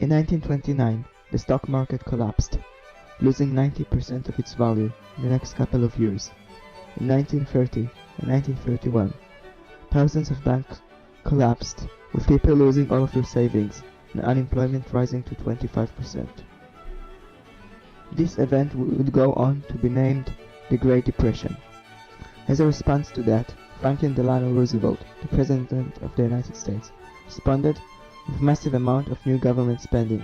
In 1929, the stock market collapsed, losing 90% of its value in the next couple of years. In 1930 and 1931, thousands of banks collapsed, with people losing all of their savings and unemployment rising to 25%. This event would go on to be named the Great Depression. As a response to that, Franklin Delano Roosevelt, the President of the United States, responded with a massive amount of new government spending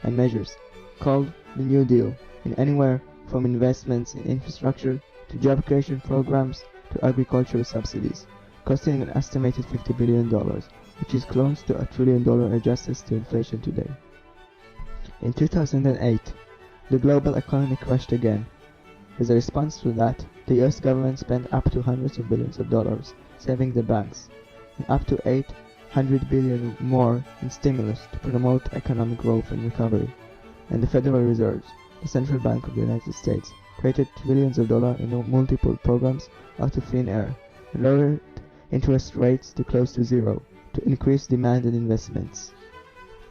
and measures called the New Deal, in anywhere from investments in infrastructure to job creation programs to agricultural subsidies, costing an estimated $50 billion, which is close to $1 trillion adjusted to inflation today. In 2008, the global economy crashed again. As a response to that, the US government spent up to hundreds of billions of dollars saving the banks, and up to $800 billion more in stimulus to promote economic growth and recovery. And the Federal Reserve, the Central Bank of the United States, created trillions of dollars in multiple programs out of thin air, and lowered interest rates to close to zero to increase demand and investments.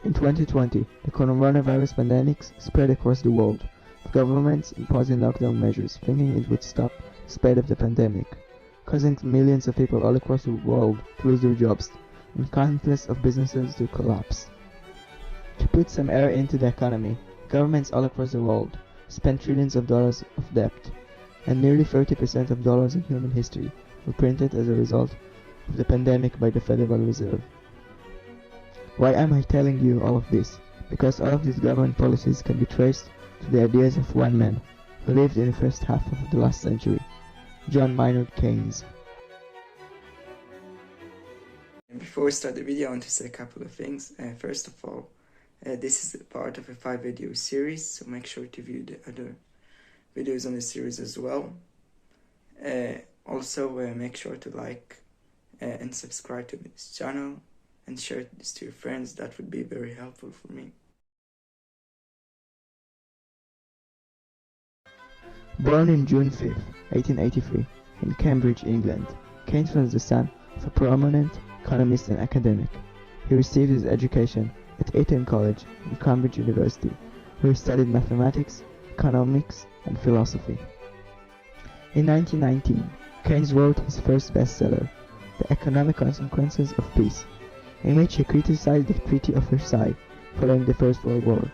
In 2020, the coronavirus pandemic spread across the world, with governments imposing lockdown measures, thinking it would stop the spread of the pandemic, causing millions of people all across the world to lose their jobs, and countless of businesses to collapse. To put some air into the economy, governments all across the world spent trillions of dollars of debt, and nearly 30% of dollars in human history were printed as a result of the pandemic by the Federal Reserve. Why am I telling you all of this? Because all of these government policies can be traced to the ideas of one man who lived in the first half of the last century, John Maynard Keynes. Before we start the video, I want to say a couple of things. First of all, this is part of a 5-video series, so make sure to view the other videos on the series as well. Also, make sure to like and subscribe to this channel and share this to your friends. That would be very helpful for me. Born in June 5, 1883, in Cambridge, England, Keynes was the son of a prominent economist and academic. He received his education at Eton College and Cambridge University, where he studied mathematics, economics, and philosophy. In 1919, Keynes wrote his first bestseller, The Economic Consequences of Peace, in which he criticized the Treaty of Versailles following the First World War,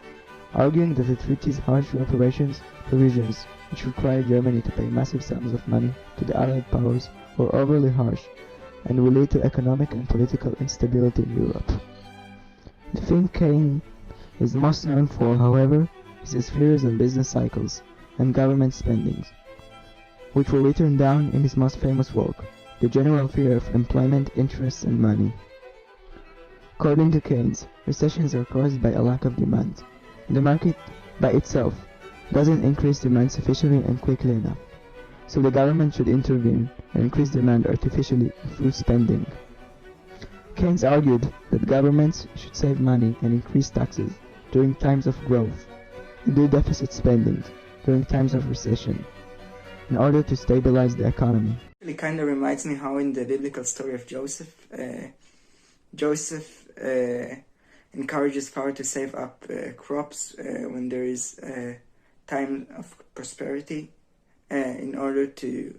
arguing that the treaty's harsh reparations provisions, which required Germany to pay massive sums of money to the Allied powers, were overly harsh and will lead to economic and political instability in Europe. The thing Keynes is most known for, however, is his theories on business cycles and government spending, which were written down in his most famous work, The General Theory of Employment, Interest and Money. According to Keynes, recessions are caused by a lack of demand. The market by itself doesn't increase demand sufficiently and quickly enough, so the government should intervene and increase demand artificially through spending. Keynes argued that governments should save money and increase taxes during times of growth, and do deficit spending during times of recession, in order to stabilize the economy. It kind of reminds me how in the biblical story of Joseph, encourages Pharaoh to save up crops when there is a time of prosperity, in order to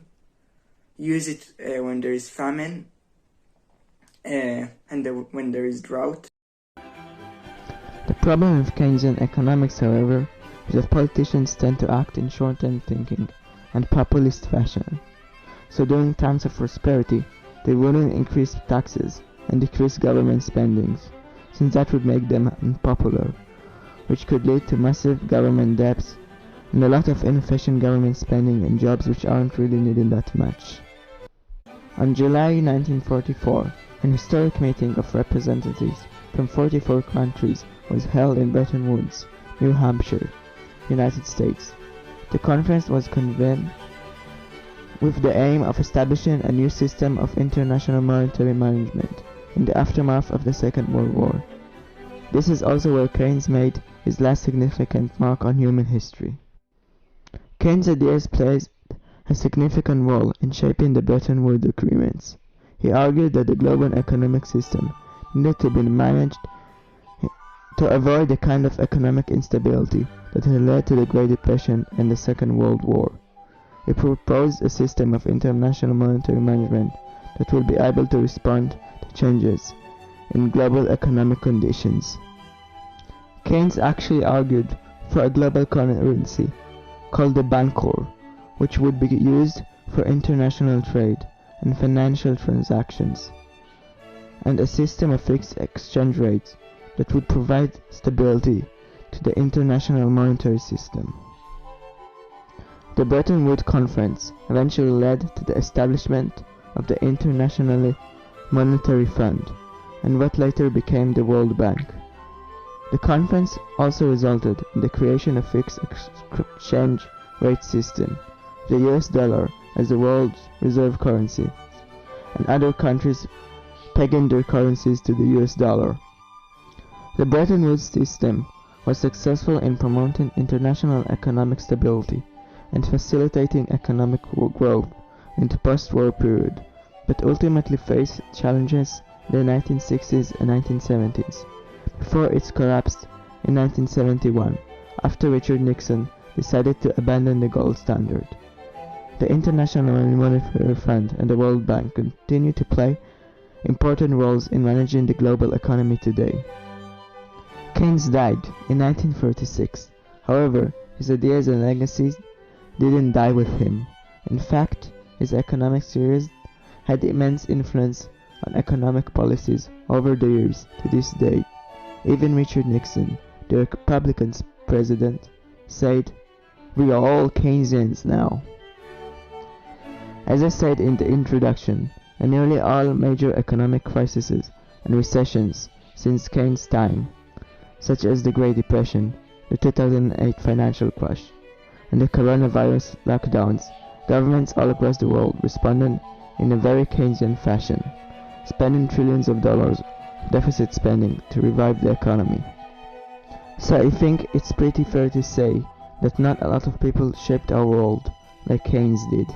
use it when there is famine and when there is drought. The problem with Keynesian economics, however, is that politicians tend to act in short-term thinking and populist fashion. So during times of prosperity, they wouldn't increase taxes and decrease government spendings, since that would make them unpopular, which could lead to massive government debts and a lot of inefficient government spending and jobs which aren't really needed that much. On July 1944, an historic meeting of representatives from 44 countries was held in Bretton Woods, New Hampshire, United States. The conference was convened with the aim of establishing a new system of international monetary management in the aftermath of the Second World War. This is also where Keynes made his last significant mark on human history. Keynes' ideas played a significant role in shaping the Bretton Woods agreements. He argued that the global economic system needed to be managed to avoid the kind of economic instability that had led to the Great Depression and the Second World War. He proposed a system of international monetary management that would be able to respond to changes in global economic conditions. Keynes actually argued for a global currency called the Bancor, which would be used for international trade and financial transactions, and a system of fixed exchange rates that would provide stability to the international monetary system. The Bretton Woods Conference eventually led to the establishment of the International Monetary Fund and what later became the World Bank. The conference also resulted in the creation of a fixed exchange rate system, the US dollar as the world's reserve currency, and other countries pegging their currencies to the US dollar. The Bretton Woods system was successful in promoting international economic stability and facilitating economic growth in the post-war period, but ultimately faced challenges in the 1960s and 1970s, before it collapsed in 1971 after Richard Nixon decided to abandon the gold standard. The International Monetary Fund and the World Bank continue to play important roles in managing the global economy today. Keynes died in 1936. However, his ideas and legacies didn't die with him. In fact, his economic theories had immense influence on economic policies over the years to this day. Even Richard Nixon, the Republican president, said, "We are all Keynesians now." As I said in the introduction, in nearly all major economic crises and recessions since Keynes' time, such as the Great Depression, the 2008 financial crash, and the coronavirus lockdowns, governments all across the world responded in a very Keynesian fashion, spending trillions of dollars of deficit spending to revive the economy. So I think it's pretty fair to say that not a lot of people shaped our world like Keynes did.